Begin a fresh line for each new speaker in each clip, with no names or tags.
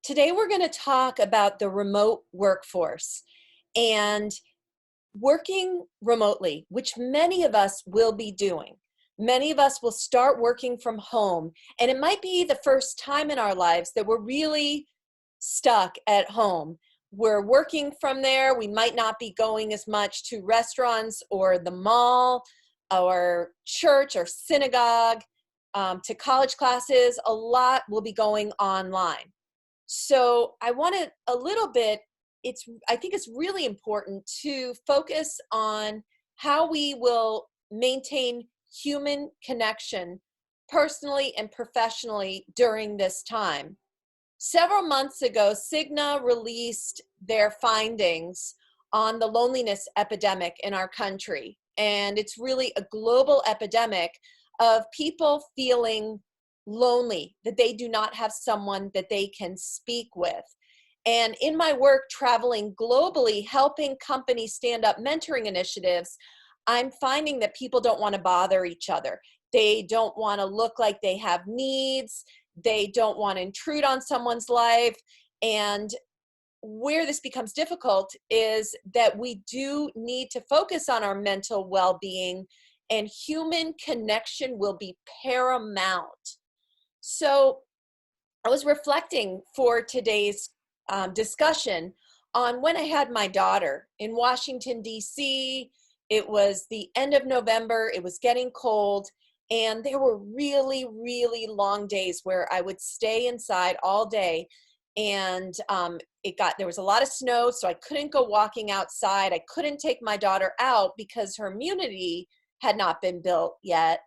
Today, we're going to talk about the remote workforce and working remotely, which many of us will be doing. Many of us will start working from home, and it might be the first time in our lives that we're really stuck at home. We're working from there. We might not be going as much to restaurants or the mall or church or synagogue, to college classes. A lot will be going online. So I wanted a little bit, I think it's really important to focus on how we will maintain human connection personally and professionally during this time. Several months ago, Cigna released their findings on the loneliness epidemic in our country. And it's really a global epidemic of people feeling lonely, that they do not have someone that they can speak with. And in my work traveling globally, helping companies stand up mentoring initiatives, I'm finding that people don't want to bother each other. They don't want to look like they have needs. They don't want to intrude on someone's life. And where this becomes difficult is that we do need to focus on our mental well-being, and human connection will be paramount. So I was reflecting for today's discussion on when I had my daughter in Washington, D.C. It was the end of November. It was getting cold. And there were really, really long days where I would stay inside all day. And there was a lot of snow, so I couldn't go walking outside. I couldn't take my daughter out because her immunity had not been built yet.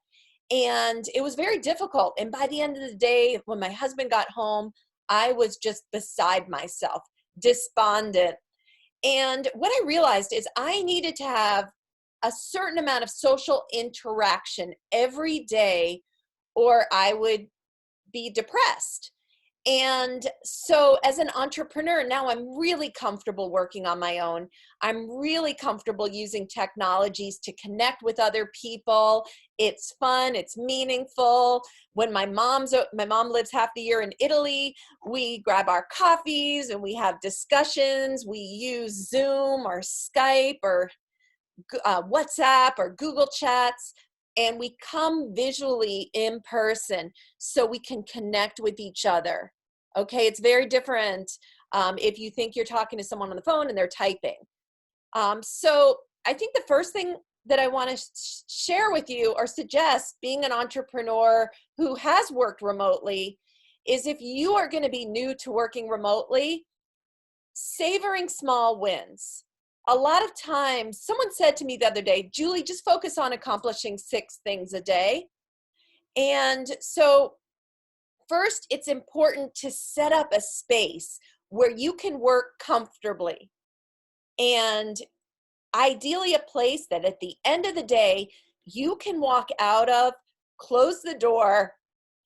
And it was very difficult. And by the end of the day, when my husband got home, I was just beside myself, despondent. And what I realized is I needed to have a certain amount of social interaction every day, or I would be depressed. And so as an entrepreneur, now I'm really comfortable working on my own. I'm really comfortable using technologies to connect with other people. It's fun, it's meaningful. When my mom lives half the year in Italy, we grab our coffees and we have discussions. We use Zoom or Skype or WhatsApp or Google Chats, and we come visually in person so we can connect with each other. Okay, it's very different if you think you're talking to someone on the phone and they're typing. So I think the first thing that I want to share with you or suggest, being an entrepreneur who has worked remotely, is if you are going to be new to working remotely, savoring small wins. A lot of times, someone said to me the other day, Julie, just focus on accomplishing 6 things a day. And so first, it's important to set up a space where you can work comfortably, and ideally a place that at the end of the day, you can walk out of, close the door,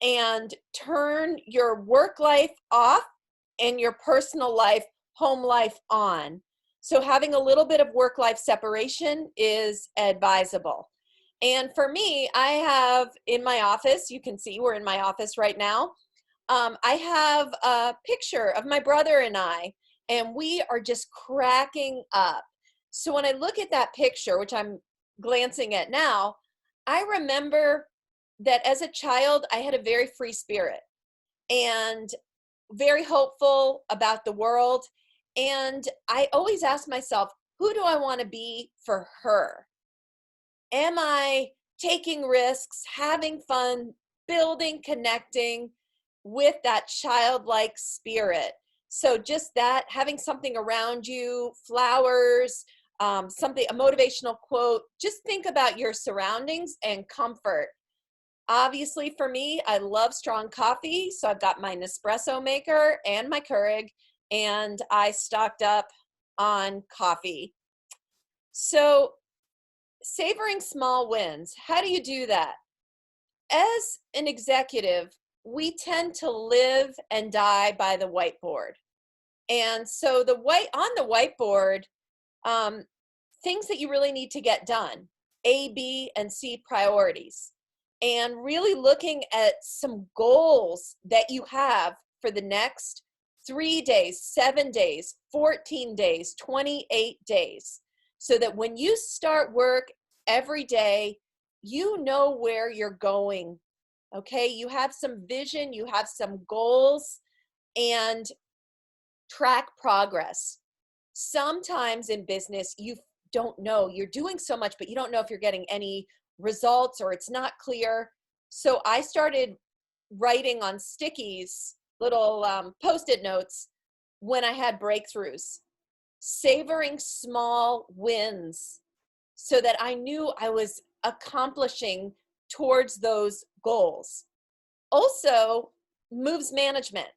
and turn your work life off and your personal life, home life on. So having a little bit of work-life separation is advisable. And for me, I have in my office, you can see we're in my office right now, I have a picture of my brother and we are just cracking up. So when I look at that picture, which I'm glancing at now, I remember that as a child, I had a very free spirit and very hopeful about the world. And I always ask myself, who do I want to be for her? Am I taking risks, having fun, building, connecting with that childlike spirit? So just that, having something around you, flowers, something, a motivational quote, just think about your surroundings and comfort. Obviously for me, I love strong coffee. So I've got my Nespresso maker and my Keurig, and I stocked up on coffee. So savoring small wins, how do you do that? As an executive, we tend to live and die by the whiteboard. And so on the whiteboard, things that you really need to get done, A, B, and C priorities, and really looking at some goals that you have for the next 3 days, 7 days, 14 days, 28 days, so that when you start work every day, you know where you're going. Okay, you have some vision, you have some goals, and track progress. Sometimes in business, you don't know, you're doing so much, but you don't know if you're getting any results or it's not clear. So I started writing on stickies, little post-it notes, when I had breakthroughs, savoring small wins so that I knew I was accomplishing towards those goals. Also, moves management.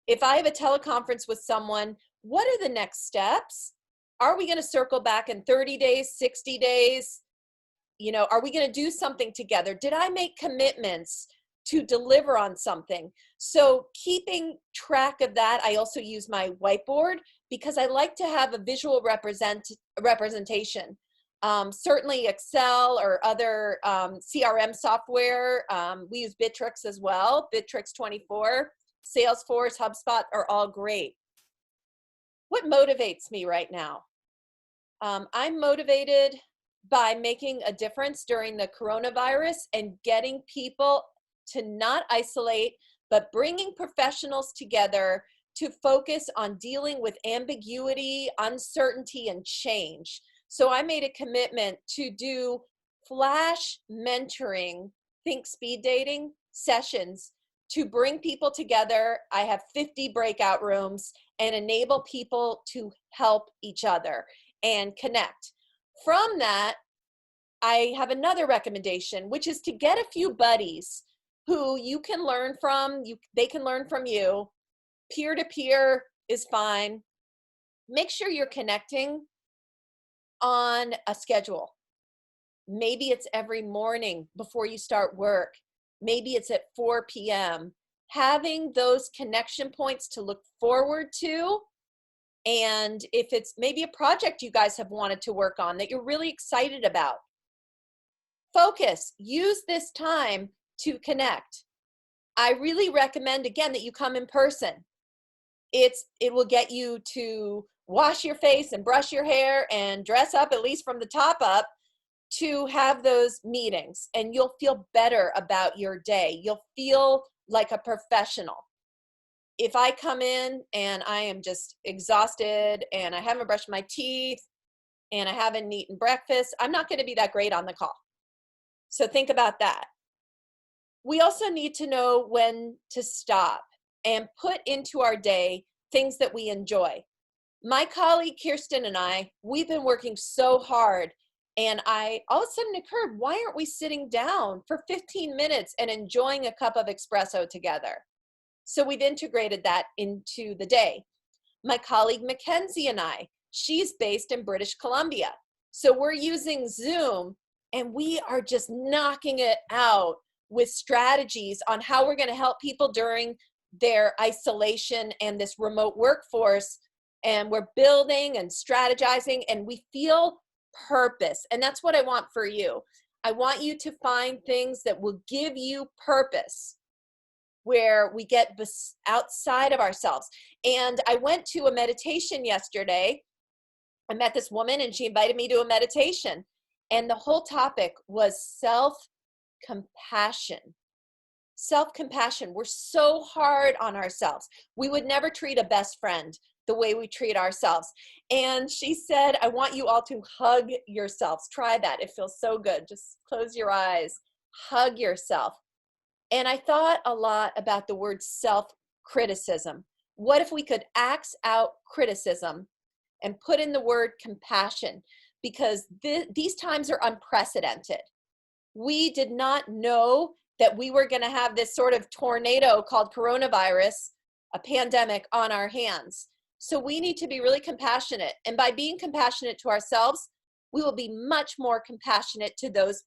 If I have a teleconference with someone, what are the next steps? Are we going to circle back in 30 days, 60 days? You know, are we going to do something together? Did I make commitments to deliver on something? So keeping track of that, I also use my whiteboard because I like to have a visual representation. Certainly Excel or other CRM software. We use Bitrix as well, Bitrix 24, Salesforce, HubSpot are all great. What motivates me right now? I'm motivated by making a difference during the coronavirus and getting people to not isolate, but bringing professionals together to focus on dealing with ambiguity, uncertainty, and change. So I made a commitment to do flash mentoring, think speed dating sessions to bring people together. I have 50 breakout rooms and enable people to help each other and connect. From that, I have another recommendation, which is to get a few buddies who you can learn from, they can learn from you. Peer-to-peer is fine. Make sure you're connecting on a schedule. Maybe it's every morning before you start work. Maybe it's at 4 p.m. Having those connection points to look forward to. And if it's maybe a project you guys have wanted to work on that you're really excited about, focus, use this time to connect. I really recommend, again, that you come in person. It will get you to wash your face and brush your hair and dress up, at least from the top up, to have those meetings, and you'll feel better about your day. You'll feel like a professional. If I come in and I am just exhausted and I haven't brushed my teeth and I haven't eaten breakfast, I'm not going to be that great on the call. So think about that. We also need to know when to stop and put into our day things that we enjoy. My colleague Kirsten and I, we've been working so hard, and all of a sudden occurred, why aren't we sitting down for 15 minutes and enjoying a cup of espresso together? So we've integrated that into the day. My colleague Mackenzie and I, she's based in British Columbia. So we're using Zoom, and we are just knocking it out with strategies on how we're going to help people during their isolation and this remote workforce. And we're building and strategizing, and we feel purpose. And that's what I want for you. I want you to find things that will give you purpose, where we get outside of ourselves. And I went to a meditation yesterday. I met this woman and she invited me to a meditation. And the whole topic was self-compassion. Self-compassion. We're so hard on ourselves. We would never treat a best friend the way we treat ourselves. And she said, I want you all to hug yourselves. Try that. It feels so good. Just close your eyes. Hug yourself. And I thought a lot about the word self-criticism. What if we could axe out criticism and put in the word compassion? Because these times are unprecedented. We did not know that we were going to have this sort of tornado called coronavirus, a pandemic, on our hands. So we need to be really compassionate. And by being compassionate to ourselves, we will be much more compassionate to those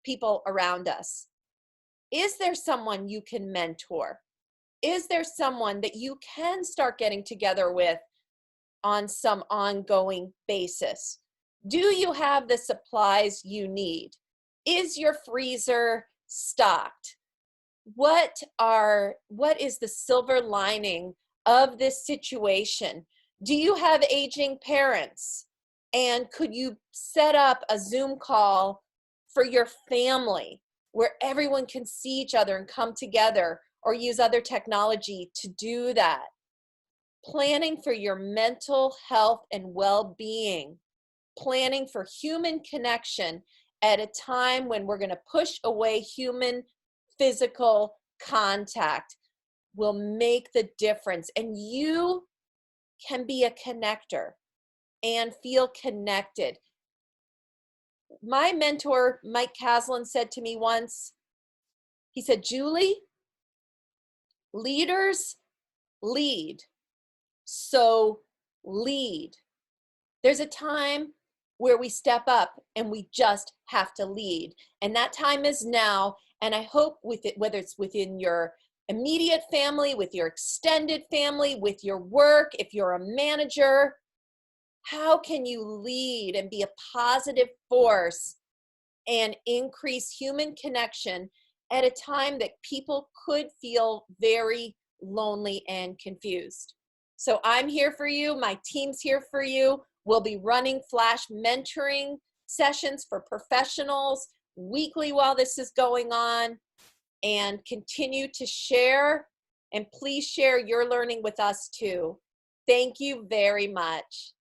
people around us. Is there someone you can mentor? Is there someone that you can start getting together with on some ongoing basis? Do you have the supplies you need? Is your freezer stocked? What is the silver lining of this situation? Do you have aging parents? And could you set up a Zoom call for your family where everyone can see each other and come together, or use other technology to do that? Planning for your mental health and well-being, planning for human connection at a time when we're going to push away human physical contact will make the difference. And you can be a connector and feel connected. My mentor, Mike Caslin, said to me once, he said, Julie, leaders lead, so lead. There's a time where we step up and we just have to lead. And that time is now. And I hope with it, whether it's within your immediate family, with your extended family, with your work, if you're a manager, how can you lead and be a positive force and increase human connection at a time that people could feel very lonely and confused? So I'm here for you. My team's here for you. We'll be running flash mentoring sessions for professionals weekly while this is going on, and continue to share, and please share your learning with us too. Thank you very much.